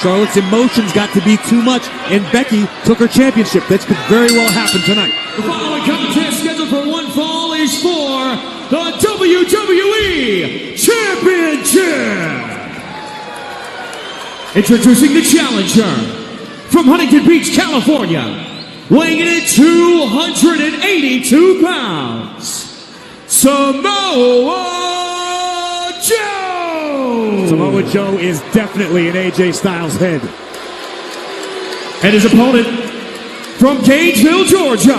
Charlotte's emotions got to be too much, and Becky took her championship. That could very well happen tonight. The following contest scheduled for one fall is for the WWE Championship. Introducing the challenger from Huntington Beach, California, weighing in at 282 pounds, Samoa Joe! Samoa Joe is definitely in AJ Styles' head. And his opponent from Gainesville, Georgia,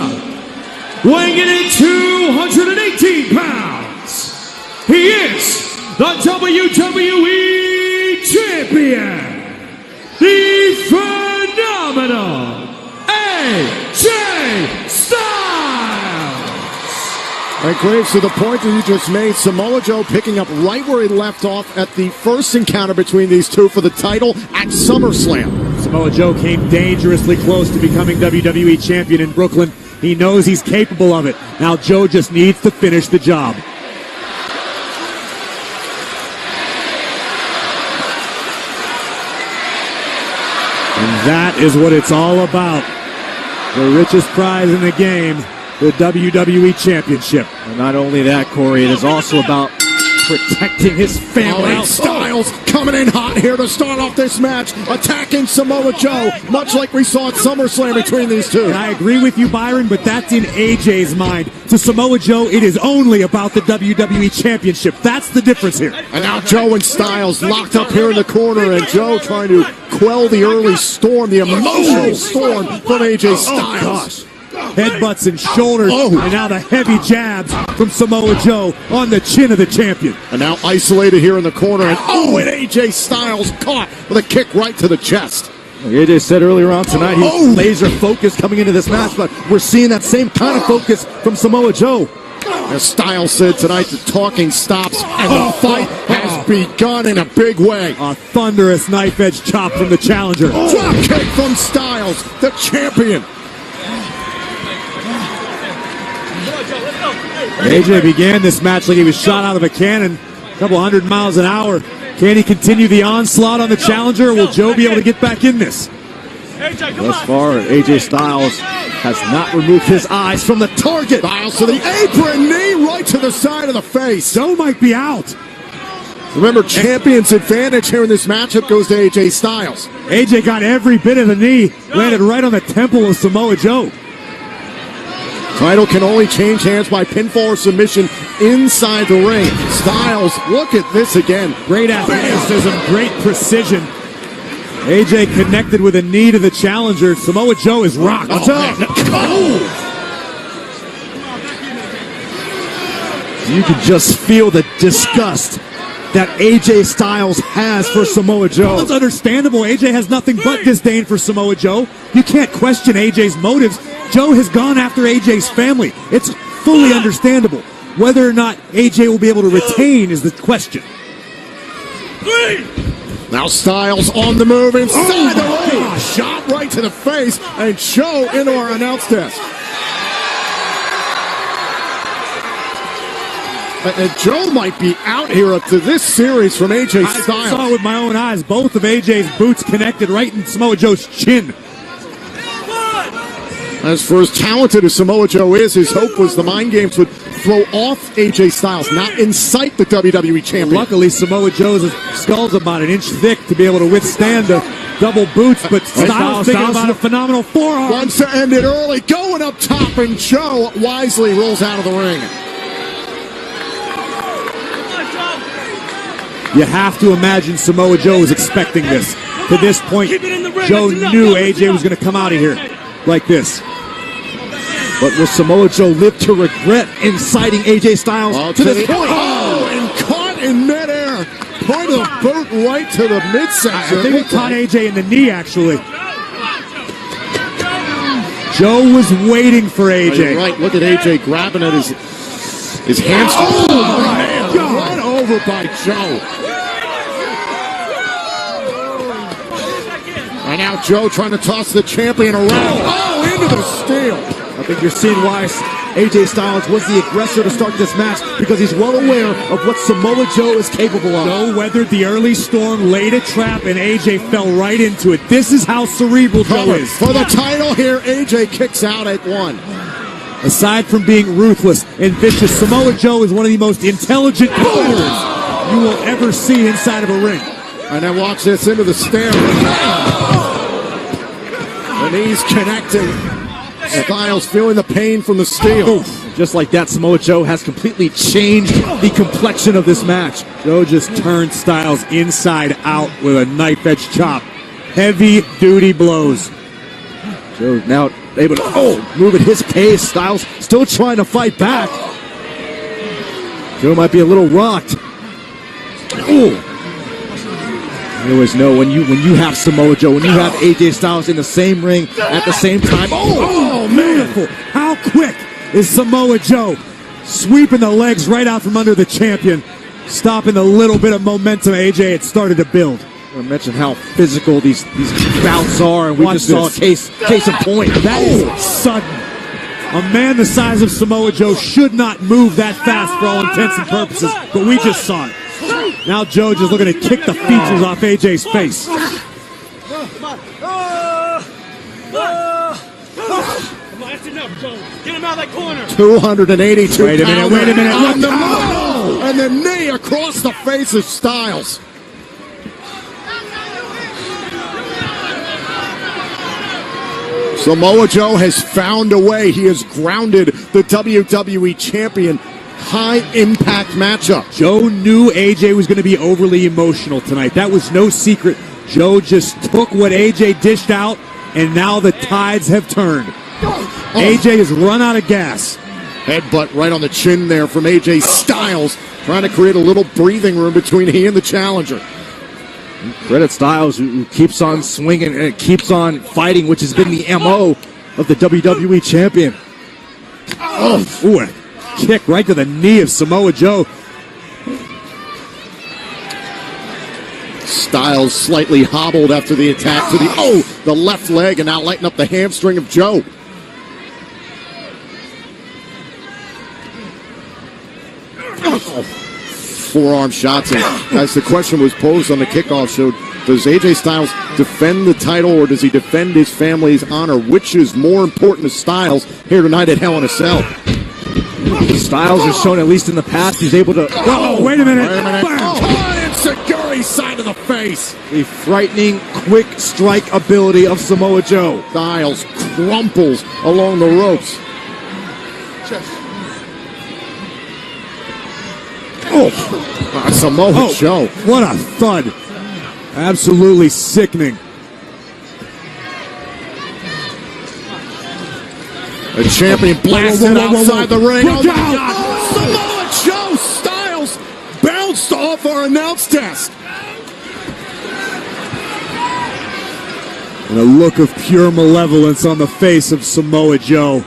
weighing in at 218 pounds, he is the WWE Champion, the phenomenal AJ Styles! And Graves, to the point that you just made, Samoa Joe picking up right where he left off at the first encounter between these two for the title at SummerSlam. Samoa Joe came dangerously close to becoming WWE Champion in Brooklyn. He knows he's capable of it. Now Joe just needs to finish the job. And that is what it's all about. The richest prize in the game, the WWE Championship. And not only that, Corey, it is also about protecting his family. Styles coming in hot here to start off this match, attacking Samoa Joe, much like we saw at SummerSlam between these two. And I agree with you, Byron, but that's in AJ's mind. To Samoa Joe, it is only about the WWE Championship. That's the difference here. And now Joe and Styles locked up here in the corner, and Joe trying to quell the early storm, the emotional storm from AJ Styles. Oh, gosh. Headbutts and shoulders, and now the heavy jabs from Samoa Joe on the chin of the champion. And now isolated here in the corner, and and AJ Styles caught with a kick right to the chest. AJ said earlier on tonight he's laser focused coming into this match, but we're seeing that same kind of focus from Samoa Joe. As Styles said tonight, the talking stops, and the fight has begun in a big way. A thunderous knife-edge chop from the challenger. Drop kick from Styles, the champion. AJ began this match like he was shot out of a cannon, a couple 100 miles an hour. Can he continue the onslaught on the challenger, or will Joe be able to get back in this? Thus far, AJ Styles has not removed his eyes from the target. Styles to the apron, knee right to the side of the face. Joe might be out. Remember, champion's advantage here in this matchup goes to AJ Styles. AJ got every bit of the knee, landed right on the temple of Samoa Joe. Title can only change hands by pinfall or submission inside the ring. Styles, look at this again. Great athleticism, great precision. AJ connected with a knee to the challenger. Samoa Joe is rocked. You can just feel the disgust that AJ Styles has for Samoa Joe. It's understandable. AJ has nothing but disdain for Samoa Joe. You can't question AJ's motives. Joe has gone after AJ's family. It's fully understandable. Whether or not AJ will be able to retain is the question. Now Styles on the move inside the ring. Shot right to the face, and Joe into our announce desk. And Joe might be out here up to this series from AJ Styles. I saw with my own eyes, both of AJ's boots connected right in Samoa Joe's chin. As for as talented as Samoa Joe is, his hope was the mind games would flow off AJ Styles, not incite the WWE champion. Luckily, Samoa Joe's skull's about an inch thick to be able to withstand the double boots, but Styles thinking about a phenomenal forearm. Wants to end it early, going up top, and Joe wisely rolls out of the ring. You have to imagine Samoa Joe was expecting this. To this point, Joe knew AJ was going to come out of here like this. But will Samoa Joe live to regret inciting AJ Styles to this point? And caught in midair. Point of the boot right to the midsection. I think he caught AJ in the knee, actually. Joe was waiting for AJ. You're right, look at AJ grabbing at his hamstring. Run over by Joe. And now Joe trying to toss the champion around. Into the steel. I think you're seeing why AJ Styles was the aggressor to start this match because he's well aware of what Samoa Joe is capable of. Joe weathered the early storm, laid a trap, and AJ fell right into it. This is how cerebral Joe is. For the title here, AJ kicks out at 1. Aside from being ruthless and vicious, Samoa Joe is one of the most intelligent competitors you will ever see inside of a ring. And then watch this into the stairs. The knees connecting. Styles feeling the pain from the steel. Just like that, Samoa Joe has completely changed the complexion of this match. Joe just turned Styles inside out with a knife-edge chop. Heavy-duty blows. Joe now able to move at his pace. Styles still trying to fight back. Joe might be a little rocked. You always know when you have Samoa Joe, when you have AJ Styles in the same ring at the same time. Oh, beautiful. How quick is Samoa Joe sweeping the legs right out from under the champion, stopping the little bit of momentum AJ had started to build. I mentioned how physical these bouts are, and we just saw a case in point. That is sudden. A man the size of Samoa Joe should not move that fast for all intents and purposes, but we just saw it. Now Joe just looking to kick the features off AJ's face. Come on, that's enough, Joe. Get him out of that corner. 282 Wait a minute, wait a minute. On the move. And the knee across the face of Styles. Samoa Joe has found a way. He has grounded the WWE Champion. High-impact matchup. Joe knew AJ was going to be overly emotional tonight. That was no secret. Joe just took what AJ dished out, and now the tides have turned. AJ has run out of gas. Headbutt right on the chin there from AJ Styles, trying to create a little breathing room between he and the challenger. Credit Styles, who keeps on swinging and keeps on fighting, which has been the MO of the WWE Champion. Ooh, a kick right to the knee of Samoa Joe. Styles slightly hobbled after the attack to the left leg, and now lighting up the hamstring of Joe. Forearm shots, and as the question was posed on the kickoff show, does AJ Styles defend the title or does he defend his family's honor? Which is more important to Styles here tonight at Hell in a Cell? Styles has shown, at least in the past, he's able to... Wait a minute. Enziguri side of the face. The frightening, quick strike ability of Samoa Joe. Styles crumples along the ropes. Samoa Joe. What a thud. Absolutely sickening. The champion blasted outside the ring. Look out. Samoa Joe. Styles bounced off our announce desk. And a look of pure malevolence on the face of Samoa Joe.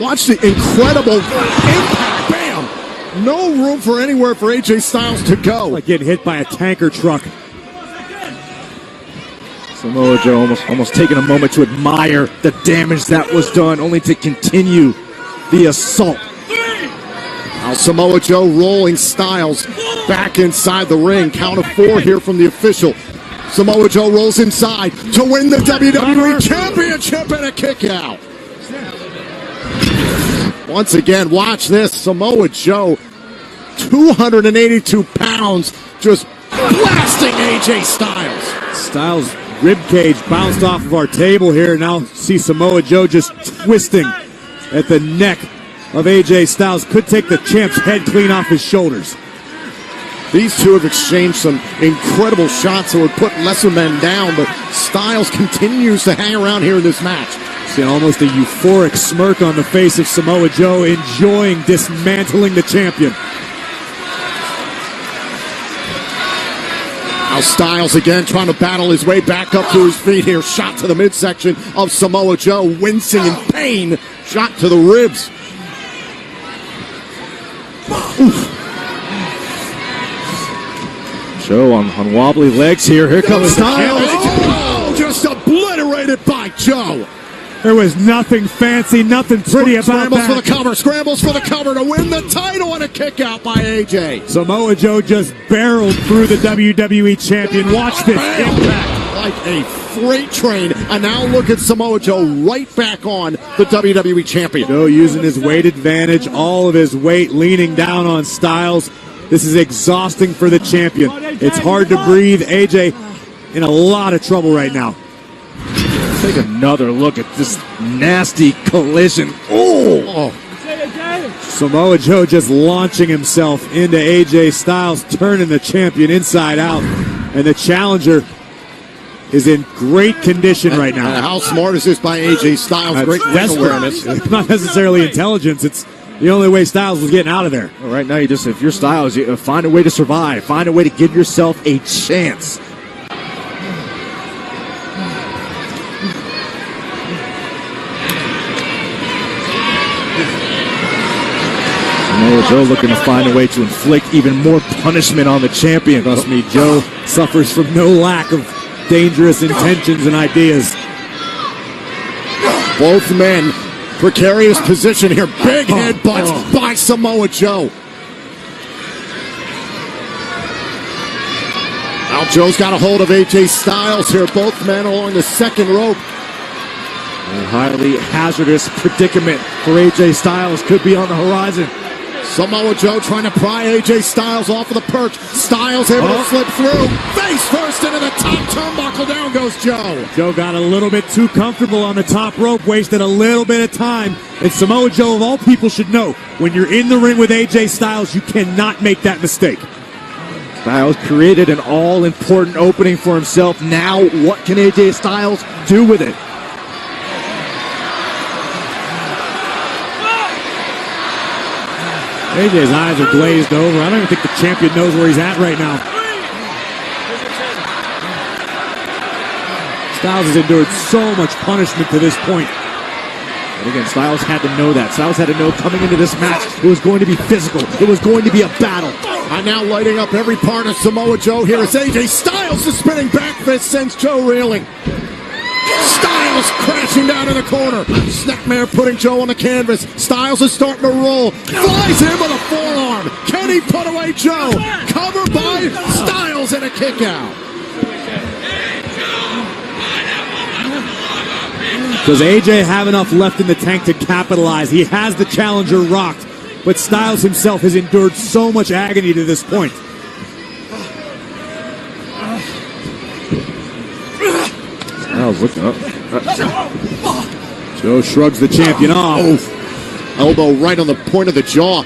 Watch the incredible impact. Bam. No room for anywhere for AJ Styles to go. Like getting hit by a tanker truck. Samoa Joe almost taking a moment to admire the damage that was done, only to continue the assault. Now Samoa Joe rolling Styles back inside the ring. Count of 4 here from the official. Samoa Joe rolls inside to win the WWE Championship and a kick out. Once again, watch this. Samoa Joe, 282 pounds, just blasting AJ Styles. Styles' ribcage bounced off of our table here. Now see Samoa Joe just twisting at the neck of AJ Styles. Could take the champ's head clean off his shoulders. These two have exchanged some incredible shots that would put lesser men down, but Styles continues to hang around here in this match. See almost a euphoric smirk on the face of Samoa Joe, enjoying dismantling the champion. Now Styles again trying to battle his way back up to his feet here. Shot to the midsection of Samoa Joe, wincing in pain. Shot to the ribs. Oof. Joe on wobbly legs here. Here comes Styles. Oh, just obliterated by Joe. There was nothing fancy, nothing pretty about Scrambles that. for the cover, scrambles for the cover to win the title, and a kick out by AJ. Samoa Joe just barreled through the WWE champion. Watch this impact. Like a freight train. And now look at Samoa Joe right back on the WWE champion. Joe using his weight advantage, all of his weight leaning down on Styles. This is exhausting for the champion. It's hard to breathe. AJ in a lot of trouble right now. Take another look at this nasty collision. Oh! Samoa Joe just launching himself into AJ Styles, turning the champion inside out. And the challenger is in great condition right now. And how smart is this by AJ Styles? Great ring awareness. It's not necessarily intelligence. It's the only way Styles was getting out of there. Well, right now, if you're Styles, you find a way to survive. Find a way to give yourself a chance. Samoa Joe looking to find a way to inflict even more punishment on the champion. Trust me, Joe suffers from no lack of dangerous intentions and ideas. Both men, precarious position here. Big headbutts by Samoa Joe. Now Joe's got a hold of AJ Styles here. Both men along the second rope. A highly hazardous predicament for AJ Styles could be on the horizon. Samoa Joe trying to pry AJ Styles off of the perch. Styles able to slip through. Face first into the top turnbuckle. Down goes Joe. Joe got a little bit too comfortable on the top rope, wasted a little bit of time. And Samoa Joe, of all people, should know, when you're in the ring with AJ Styles, you cannot make that mistake. Styles created an all-important opening for himself. Now, what can AJ Styles do with it? AJ's eyes are glazed over. I don't even think the champion knows where he's at right now. Styles has endured so much punishment to this point. But again, Styles had to know that. Styles had to know coming into this match, it was going to be physical. It was going to be a battle. And now lighting up every part of Samoa Joe here is AJ Styles. The spinning back fist sends Joe reeling. Styles crashing down in the corner. Snapmare putting Joe on the canvas. Styles is starting to roll. Flies in with a forearm. Can he put away Joe? Covered by Styles and a kick out. Does AJ have enough left in the tank to capitalize? He has the challenger rocked, but Styles himself has endured so much agony to this point. Styles looking up. Joe shrugs the champion off. Elbow right on the point of the jaw.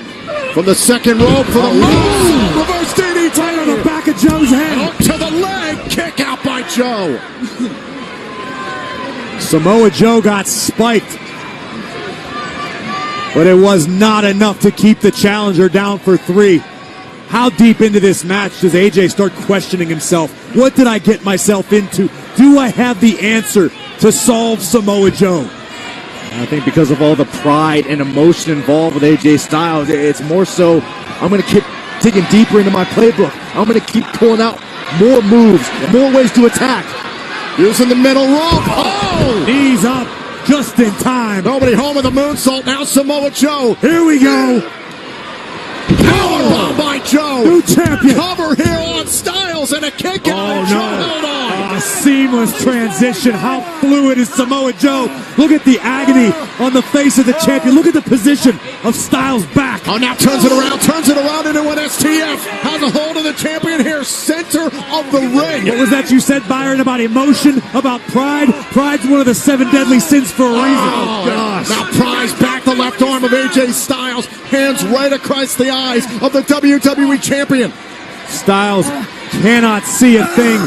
From the second rope for the move. Reverse DDT. Right on the back of Joe's head. Up to the leg. Kick out by Joe. Samoa Joe got spiked, but it was not enough to keep the challenger down for 3. How deep into this match does AJ start questioning himself? What did I get myself into? Do I have the answer to solve Samoa Joe? I think because of all the pride and emotion involved with AJ Styles, it's more so, I'm going to keep digging deeper into my playbook. I'm going to keep pulling out more moves, more ways to attack. Using the middle rope. Oh! Knees up just in time. Nobody home with the moonsault. Now Samoa Joe. Here we go. Powerbomb by Joe. New champion. Cover here on Styles and a kick out. Joe held on. A seamless transition. How fluid is Samoa Joe? Look at the agony on the face of the champion. Look at the position of Styles' back. Oh, now turns it around into an STF. Has a hold of the champion here, center of the ring. What was that you said, Byron, about emotion, about pride? Pride's one of the 7 deadly sins for a reason. Oh, gosh. Now pries back the left arm of AJ Styles. Hands right across the eyes of the WWE champion. Styles cannot see a thing.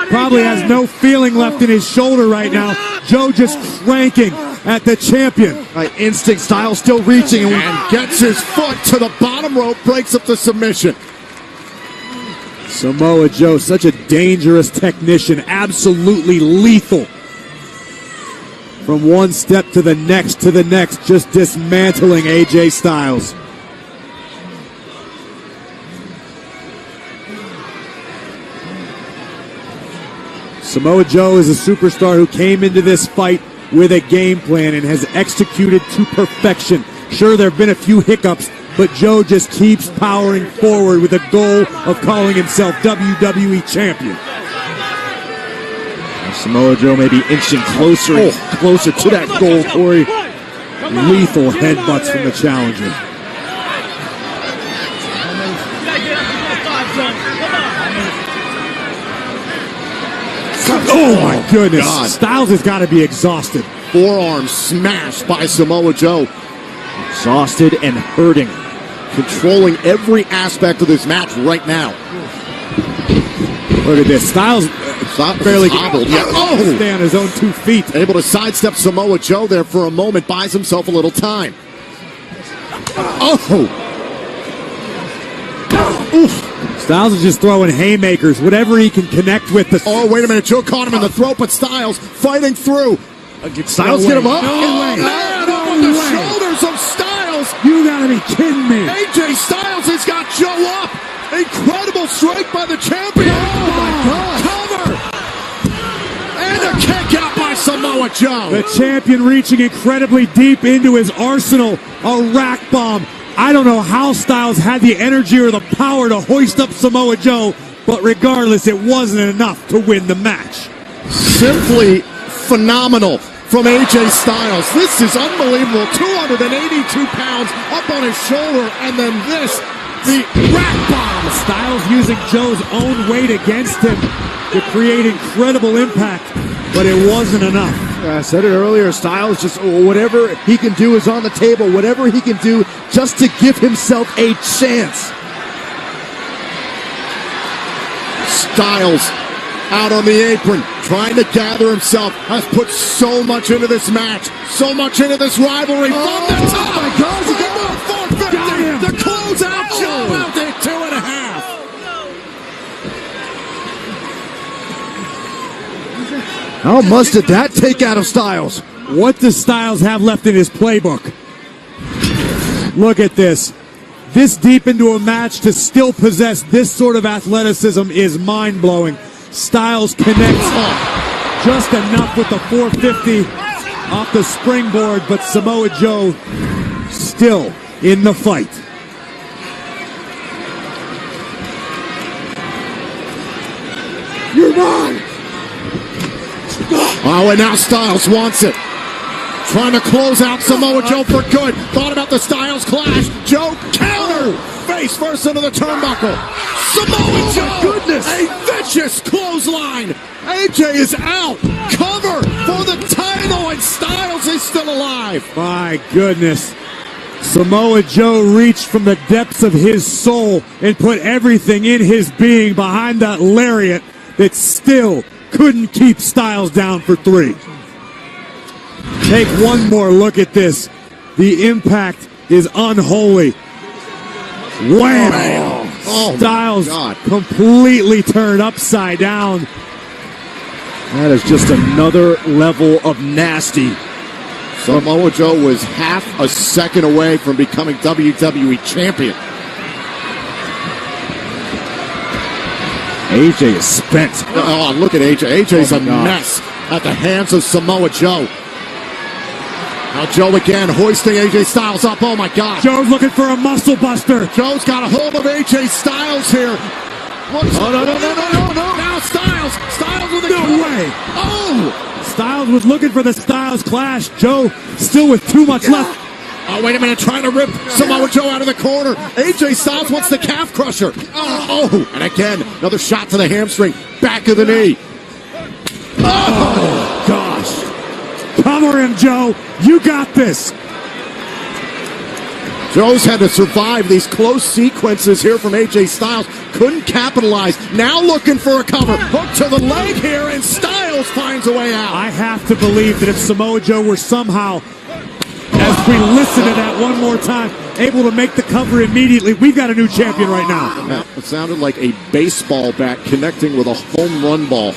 Probably has no feeling left in his shoulder right now. Joe just cranking at the champion. By instinct, Styles still reaching and gets his foot to the bottom rope, breaks up the submission. Samoa Joe, such a dangerous technician, absolutely lethal. From one step to the next, just dismantling AJ Styles. Samoa Joe is a superstar who came into this fight with a game plan and has executed to perfection. Sure, there have been a few hiccups, but Joe just keeps powering forward with a goal of calling himself WWE Champion. Samoa Joe may be inching closer and closer to that goal, Corey. Lethal headbutts from the challenger. Oh my goodness. God. Styles has got to be exhausted. Forearm smashed by Samoa Joe. Exhausted and hurting. Controlling every aspect of this match right now. Look at this. Styles barely hobbled. stay on his own 2 feet. Able to sidestep Samoa Joe there for a moment. Buys himself a little time. Styles is just throwing haymakers, whatever he can connect with. Oh, wait a minute. Joe caught him in the throat, but Styles fighting through. Styles get him up. On the shoulders of Styles. You gotta be kidding me. AJ Styles has got Joe up. Incredible strike by the champion. Oh my God. Cover. And a kick out by Samoa Joe. The champion reaching incredibly deep into his arsenal. A rack bomb. I don't know how Styles had the energy or the power to hoist up Samoa Joe, but regardless, it wasn't enough to win the match. Simply phenomenal from AJ Styles. This is unbelievable. 282 pounds up on his shoulder, and then this, the rack bomb. Styles using Joe's own weight against him to create incredible impact, but it wasn't enough. I said it earlier, Styles just whatever he can do is on the table. Whatever he can do just to give himself a chance. Styles out on the apron, trying to gather himself, has put so much into this match, so much into this rivalry. From the top, my God, the closeout, Joe out there, 2.5. How much did that take out of Styles? What does Styles have left in his playbook? Look at this. This deep into a match to still possess this sort of athleticism is mind-blowing. Styles connects just enough with the 450 off the springboard, but Samoa Joe still in the fight. You're mine! Oh, and now Styles wants it. Trying to close out Samoa Joe for good. Thought about the Styles clash. Joe counter. Face first into the turnbuckle. Samoa Joe. Goodness. A vicious clothesline. AJ is out. Cover for the title, and Styles is still alive. My goodness. Samoa Joe reached from the depths of his soul and put everything in his being behind that lariat that still couldn't keep Styles down for 3. Take one more look at this. The impact is unholy. Wham! Oh, Styles God. completely turned upside down. That is just another level of nasty. Samoa Joe was half a second away from becoming WWE Champion. AJ is spent. Oh, look at AJ. AJ's Oh, a my gosh. mess at the hands of Samoa Joe. Now Joe again hoisting AJ Styles up. Oh my God. Joe's looking for a muscle buster. Joe's got a hold of AJ Styles here. No. Now Styles with a No cover. way. Oh! Styles was looking for the Styles clash. Joe still with too much left. Oh, wait a minute, trying to rip Samoa Joe out of the corner. AJ Styles wants the calf crusher. Oh, and again, another shot to the hamstring. Back of the knee. Oh, gosh. Cover him, Joe. You got this. Joe's had to survive these close sequences here from AJ Styles. Couldn't capitalize. Now looking for a cover. Hook to the leg here, and Styles finds a way out. I have to believe that if Samoa Joe were somehow, as we listen to that one more time, able to make the cover immediately, we've got a new champion right now. It sounded like a baseball bat connecting with a home run ball.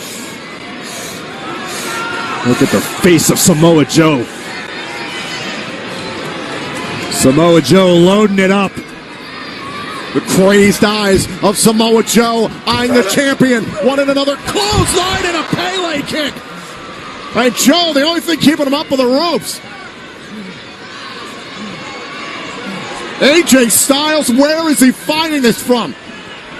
Look at the face of Samoa Joe. Samoa Joe loading it up. The crazed eyes of Samoa Joe eyeing the champion. Wanted another clothesline and a Pele kick. And Joe, the only thing keeping him up are the ropes. AJ Styles, where is he finding this from?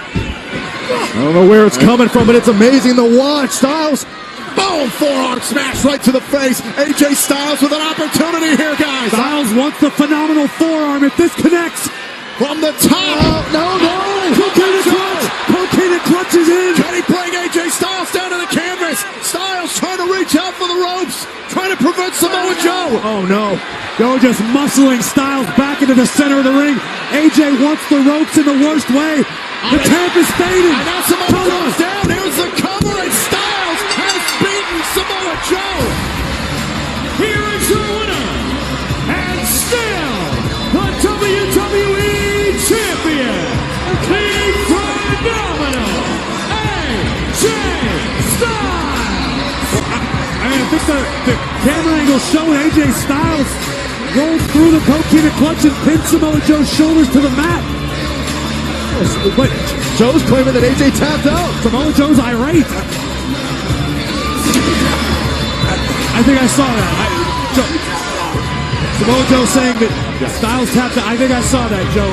I don't know where it's coming from, but it's amazing to watch. Styles. Boom! Forearm smash right to the face. AJ Styles with an opportunity here, guys. Styles wants the phenomenal forearm. If this connects from the top. No. Cocaine clutches in. Can he bring AJ Styles down to the canvas? Styles trying to reach out for the ropes, trying to prevent Samoa Joe. Oh no. Joe just muscling Styles back into the center of the ring. AJ wants the ropes in the worst way. The tap is fading. And now Samoa Joe's down. Here's the cover, and Styles has beaten Samoa Joe. Here is your winner, and still the WWE Champion, the phenomenal AJ Styles. I think the camera angle showed AJ Styles roll through the cocaine and clutch and pin Samoa Joe's shoulders to the mat. But Joe's claiming that AJ tapped out. Samoa Joe's irate. I think I saw that. Samoa Joe saying that Styles tapped out. I think I saw that, Joe.